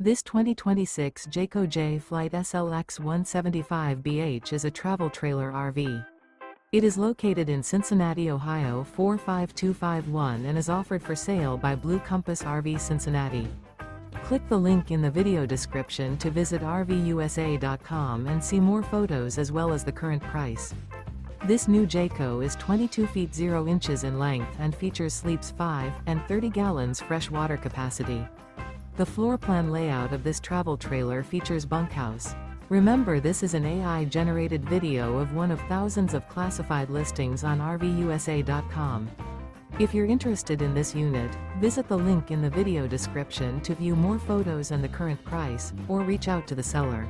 This 2026 Jayco Jay Flight SLX 175BH is a travel trailer RV. It is located in Cincinnati, Ohio 45251 and is offered for sale by Blue Compass RV Cincinnati. Click the link in the video description to visit RVUSA.com and see more photos as well as the current price. This new Jayco is 22 feet 0 inches in length and features sleeps 5 and 30 gallons fresh water capacity. The floor plan layout of this travel trailer features bunkhouse. Remember, this is an AI-generated video of one of thousands of classified listings on RVUSA.com. If you're interested in this unit, visit the link in the video description to view more photos and the current price, or reach out to the seller.